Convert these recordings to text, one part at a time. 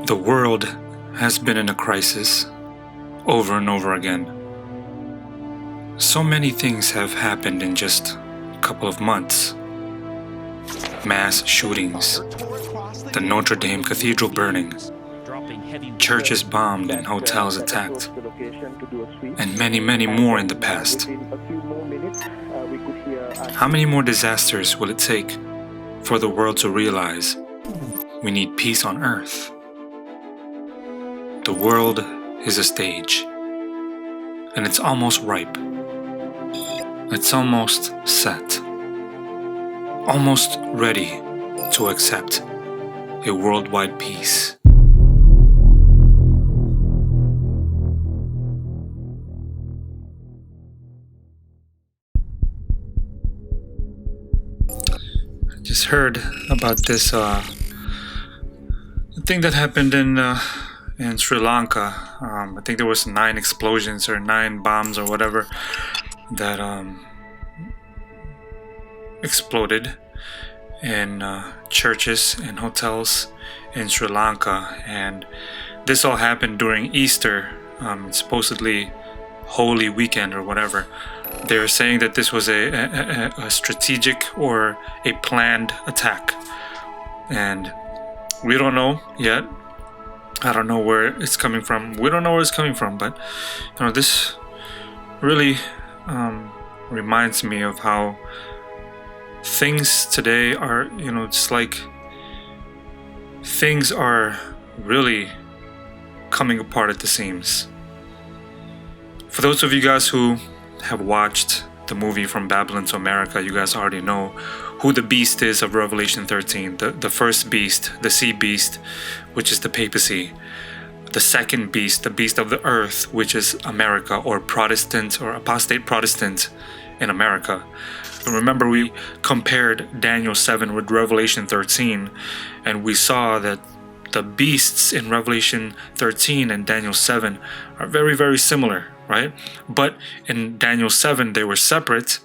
The world has been in a crisis over and over again. So many things have happened in just a couple of months. Mass shootings, the Notre Dame Cathedral burning, churches bombed and hotels attacked, and many, many more in the past. How many more disasters will it take for the world to realize we need peace on earth? The world is a stage, and it's almost ripe. It's almost set, almost ready to accept a worldwide peace. I just heard about this thing that happened in Sri Lanka. I think there was 9 explosions or 9 bombs or whatever that exploded in churches and hotels in Sri Lanka, and this all happened during Easter, supposedly Holy Weekend or whatever. They're saying that this was a strategic or a planned attack, and we don't know yet. I don't know where it's coming from. We don't know where it's coming from, but this really reminds me of how things today are. It's like things are really coming apart at the seams. For those of you guys who have watched the movie From Babylon to America, you guys already know who the beast is of Revelation 13. The first beast, the sea beast, which is the papacy. The second beast, the beast of the earth, which is America, or Protestant or apostate Protestant in America. And remember, we compared Daniel 7 with Revelation 13, and we saw that the beasts in Revelation 13 and Daniel 7 are very, very similar, right? But in Daniel 7, they were separate.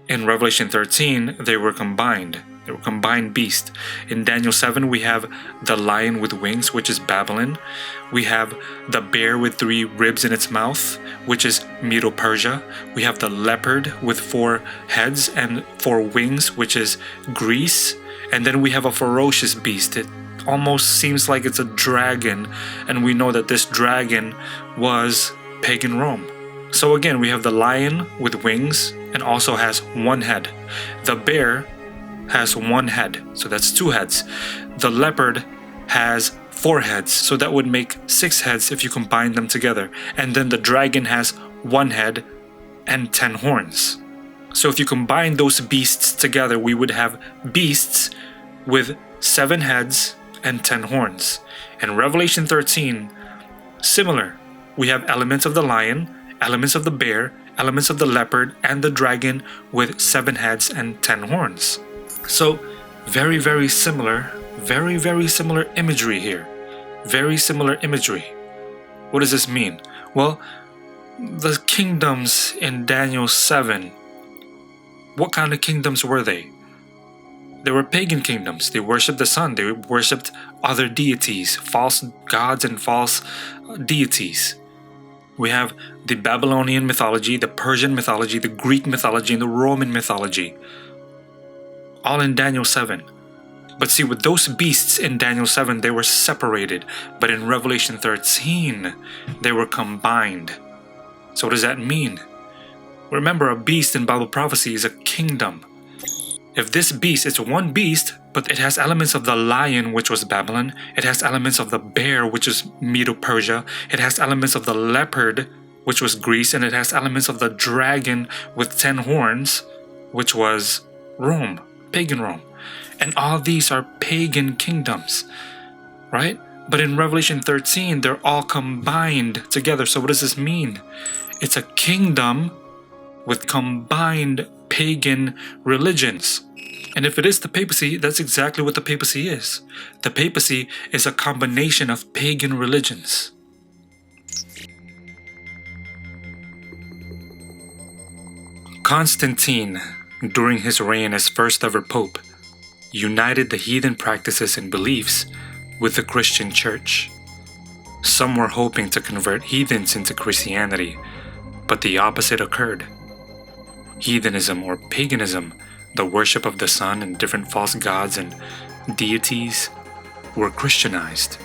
In Revelation 13, they were combined. They were combined beasts. In Daniel 7, we have the lion with wings, which is Babylon. We have the bear with 3 ribs in its mouth, which is Medo-Persia. We have the leopard with 4 heads and 4 wings, which is Greece. And then we have a ferocious beast. It almost seems like it's a dragon, and we know that this dragon was pagan Rome. So again, we have the lion with wings and also has 1 head. The bear has 1 head, so that's 2 heads. The leopard has 4 heads, so that would make 6 heads if you combine them together. And then the dragon has 1 head and 10 horns. So if you combine those beasts together, we would have beasts with 7 heads and 10 horns. In Revelation 13, similar. We have elements of the lion, elements of the bear, elements of the leopard, and the dragon with 7 heads and 10 horns. So very, very similar imagery here. Very similar imagery. What does this mean? Well, the kingdoms in Daniel 7, what kind of kingdoms were they? They were pagan kingdoms. They worshipped the sun. They worshipped other deities, false gods and false deities. We have the Babylonian mythology, the Persian mythology, the Greek mythology, and the Roman mythology. All in Daniel 7. But see, with those beasts in Daniel 7, they were separated. But in Revelation 13, they were combined. So what does that mean? Remember, a beast in Bible prophecy is a kingdom. If this beast, it's 1 beast, but it has elements of the lion, which was Babylon. It has elements of the bear, which is Medo-Persia. It has elements of the leopard, which was Greece. And it has elements of the dragon with 10 horns, which was Rome, pagan Rome. And all these are pagan kingdoms, right? But in Revelation 13, they're all combined together. So what does this mean? It's a kingdom with combined pagan religions. And if it is the papacy, that's exactly what the papacy is. The papacy is a combination of pagan religions. Constantine, during his reign as first ever pope, united the heathen practices and beliefs with the Christian church. Some were hoping to convert heathens into Christianity, but the opposite occurred. Heathenism or paganism, the worship of the sun and different false gods and deities, were Christianized.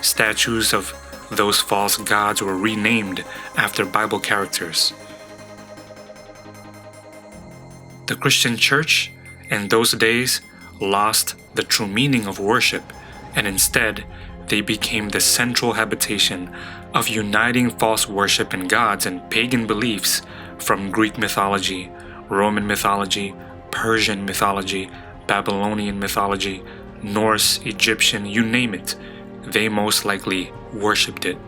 Statues of those false gods were renamed after Bible characters. The Christian church in those days lost the true meaning of worship, and instead they became the central habitation of uniting false worship in gods and pagan beliefs from Greek mythology, Roman mythology, Persian mythology, Babylonian mythology, Norse, Egyptian, you name it. They most likely worshipped it.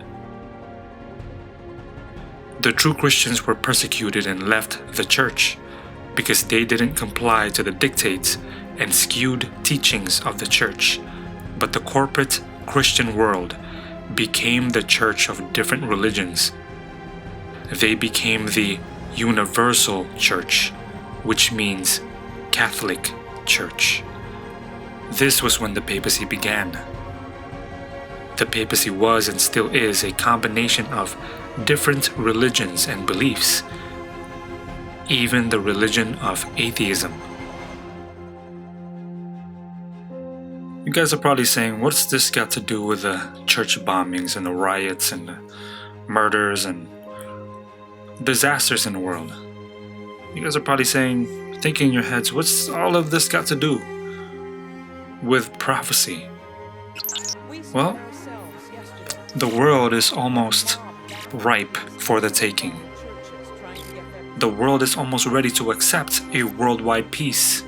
The true Christians were persecuted and left the church because they didn't comply to the dictates and skewed teachings of the church. But the corporate Christian world became the church of different religions. They became the universal church, which means Catholic Church. This was when the papacy began. The papacy was and still is a combination of different religions and beliefs, even the religion of atheism. You guys are probably saying, what's this got to do with the church bombings and the riots and the murders and disasters in the world? You guys are probably saying, thinking in your heads, what's all of this got to do with prophecy? Well, the world is almost ripe for the taking. The world is almost ready to accept a worldwide peace.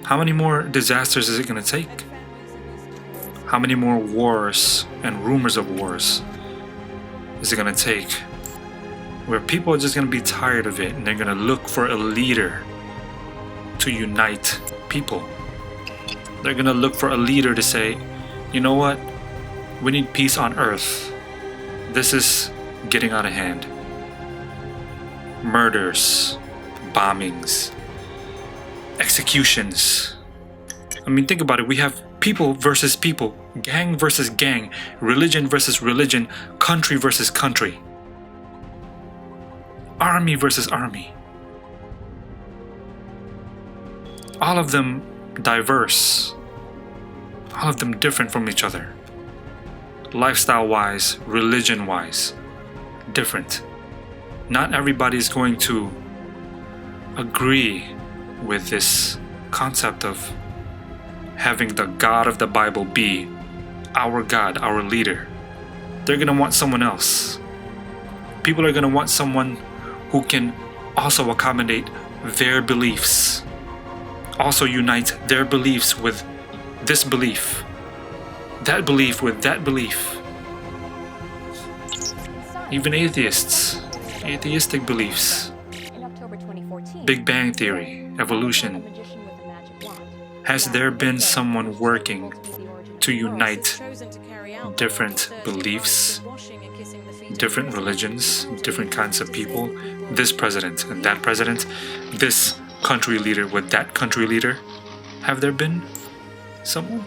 How many more disasters is it going to take? How many more wars and rumors of wars is it going to take? Where people are just going to be tired of it and they're going to look for a leader to unite people. They're going to look for a leader to say, you know what? We need peace on earth. This is getting out of hand. Murders, bombings, executions. I mean, think about it. We have people versus people, gang versus gang, religion versus religion, country versus country, army versus army. All of them diverse, all of them different from each other. Lifestyle-wise, religion-wise, different. Not everybody is going to agree with this concept of having the God of the Bible be our God, our leader. They're going to want someone else. People are going to want someone who can also accommodate their beliefs, also unite their beliefs with this belief, that belief with that belief. Even atheists, atheistic beliefs, Big Bang Theory, evolution. Has there been someone working to unite different beliefs, different religions, different kinds of people? This president and that president, this country leader with that country leader. Have there been someone?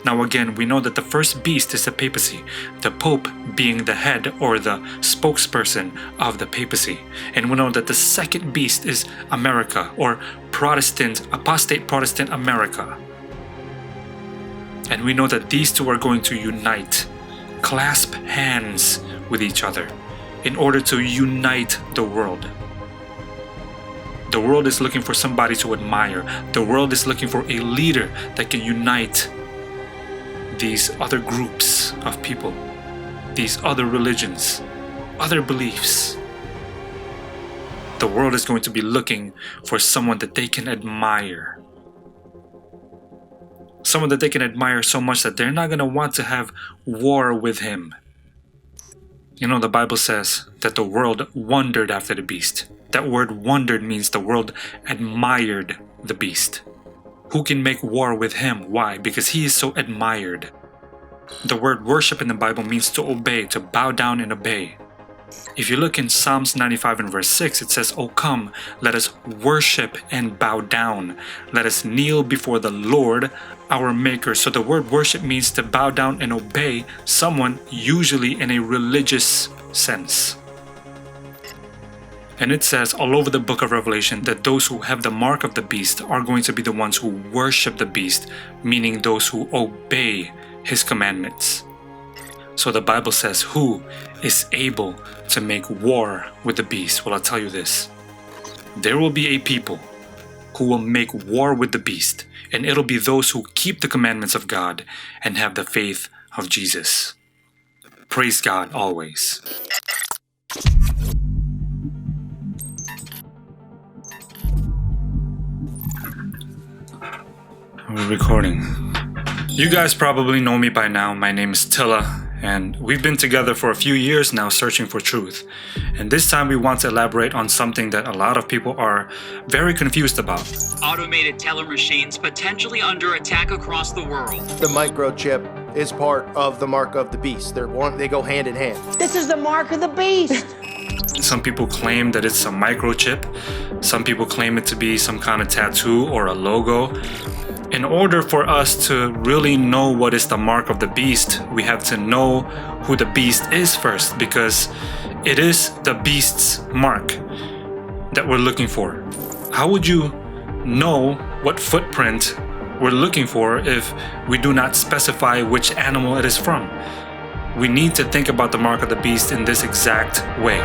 Now again, we know that the first beast is the papacy, the Pope being the head or the spokesperson of the papacy. And we know that the second beast is America, or Protestant, apostate Protestant America. And we know that these two are going to unite, clasp hands with each other in order to unite the world. The world is looking for somebody to admire. The world is looking for a leader that can unite these other groups of people, these other religions, other beliefs. The world is going to be looking for someone that they can admire. Someone that they can admire so much that they're not going to want to have war with him. You know, the Bible says that the world wondered after the beast. That word wondered means the world admired the beast. Who can make war with him? Why? Because he is so admired. The word worship in the Bible means to obey, to bow down and obey. If you look in Psalms 95 and verse 6, it says, "O come, let us worship and bow down. Let us kneel before the Lord, our Maker." So the word worship means to bow down and obey someone, usually in a religious sense. And it says all over the book of Revelation that those who have the mark of the beast are going to be the ones who worship the beast, meaning those who obey his commandments. So the Bible says, who is able to make war with the beast? Well, I'll tell you this. There will be a people who will make war with the beast, and it'll be those who keep the commandments of God and have the faith of Jesus. Praise God always. We're recording. You guys probably know me by now. My name is Tilla, and we've been together for a few years now searching for truth. And this time we want to elaborate on something that a lot of people are very confused about. Automated teller machines potentially under attack across the world. The microchip is part of the mark of the beast. They go hand in hand. This is the mark of the beast. Some people claim that it's a microchip. Some people claim it to be some kind of tattoo or a logo. In order for us to really know what is the mark of the beast, we have to know who the beast is first, because it is the beast's mark that we're looking for. How would you know what footprint we're looking for if we do not specify which animal it is from? We need to think about the mark of the beast in this exact way.